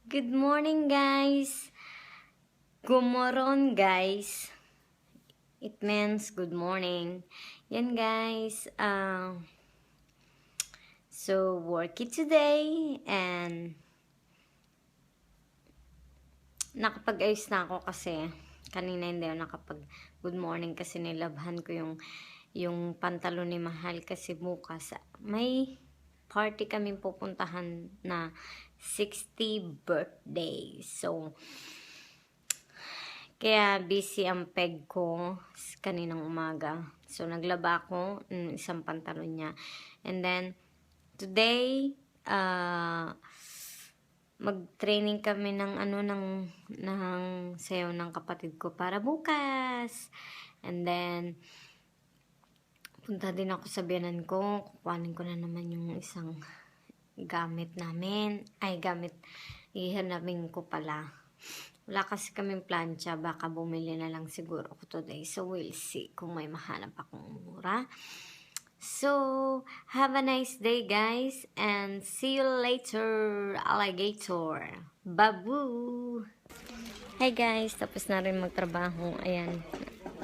Good morning, guys. Gumoron, guys. It means good morning. Yan, guys. So, work it today. And, nakapag-ayos na ako kasi kanina hindi ako nakapag good morning kasi nilabhan ko yung pantalon ni Mahal kasi bukas may party kaming pupuntahan na 60 birthday. So, kaya busy ang peg ko kaninang umaga. So, naglaba ako ng isang pantalon niya. And then, today, mag-training kami ng sayaw ng kapatid ko para bukas. And then, punta din ako sa biyanan ko. Kukuhanin ko na naman yung isang gamit namin. Ihanapin ko pala. Wala kasi kaming plancha, baka bumili na lang siguro ako today. So, we'll see kung may mahanap akong mura. So, have a nice day, guys. And see you later, alligator. Babu! Hi, guys. Tapos na rin magtrabaho. Ayan.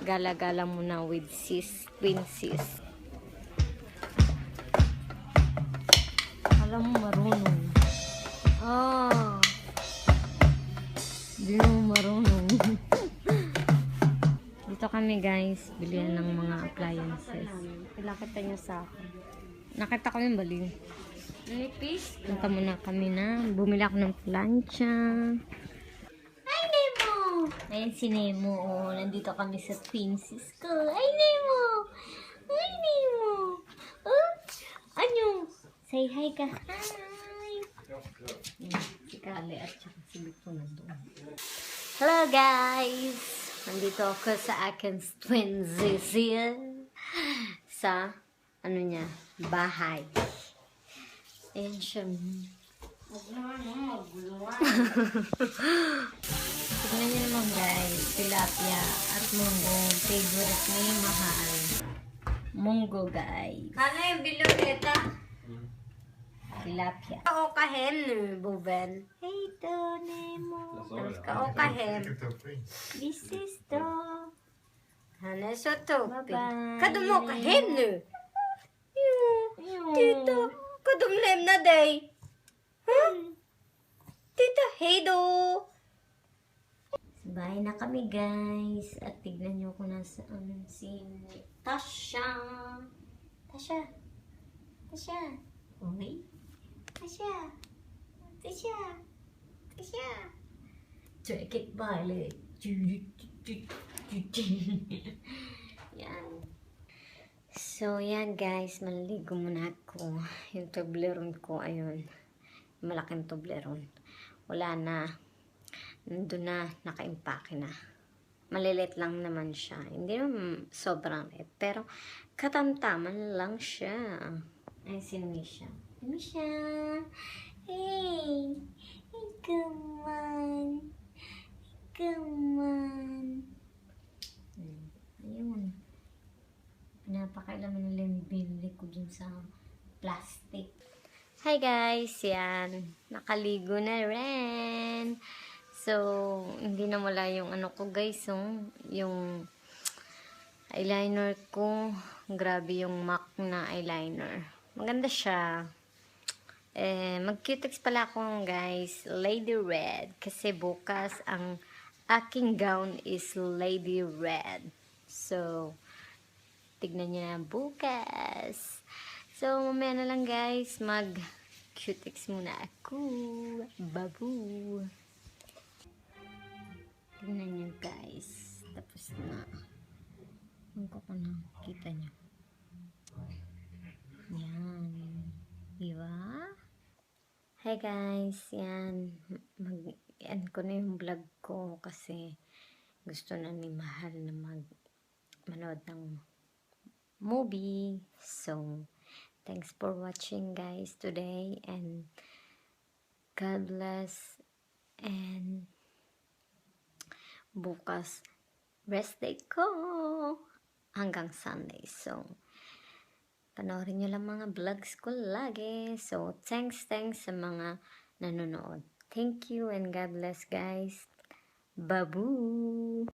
Gala-gala muna with twin sis. Alam mo, marunong. Oh! Hindi mo marunong. Dito kami, guys. Bilihan ng mga appliances. Pinakita niya sa akin. Nakita ko yung baliw. Nipis? Punta muna kami na. Bumili ako ng plancha. Hi, Nemo! Ayan si Nemo. Oh, nandito kami sa twin sis ko. Hi, Nemo! Hi, Nemo! Oh, ano? Say hi ka. Hi! Si Kale at saka si Victor nandun. Hello, guys! Nandito ako sa akin twin sis sa ano niya, bahay. Ayan siya. Tignan niyo naman, guys. Tilapia at munggo. Favorite ni Mahal. Munggo, guys. Ano yung bilog ito? Tilapia. Kaokahem, Buben. Hey, to, Nemo. Tapos kaokahem. This is to. Ano sa to? Bye-bye. Kadum ka hem, no? Tito, kadumlem na day. Huh? Tito, hey do. Bahay na kami, guys. At tignan nyo kung nasaan si Tasha. Tasha. Tasha. Okay. Tasha. Tasha. Tasha. Take it by leg. Yan. So, yan, guys. Maliligo muna ako. Yung Toblerone ko, ayun. Malaking Toblerone. Wala na. Nandun na, naka-impake na. Malilit lang naman siya. Hindi naman sobrang lit. Pero, katamtaman lang siya. Ay, si Misha. Misha! Hey! Hey, come on! Come on! Ayun. Pinapakailaman nila yung binili ko dun sa plastic. Hi, guys! Yan. Nakaligo na rin. So, hindi na wala yung ano ko, guys. Yung eyeliner ko. Grabe yung MAC na eyeliner. Maganda siya. Mag-cutex pala ako, guys. Lady Red. Kasi bukas ang aking gown is Lady Red. So, tignan nyo na bukas. So, mamaya na lang, guys. Mag-cutex muna ako. Babu! Tignan nyo, guys. Tapos na. Ang ko na. Kita nyo. Yan. Diba? Hi, guys. Yan. Mag-end ko na yung vlog ko kasi gusto na ni Mahal na manood ng movie. So, thanks for watching, guys, today. And God bless. And bukas rest day ko hanggang Sunday. So, panoorin nyo lang mga vlogs ko lagi. So, thanks sa mga nanonood. Thank you and God bless, guys. Babu!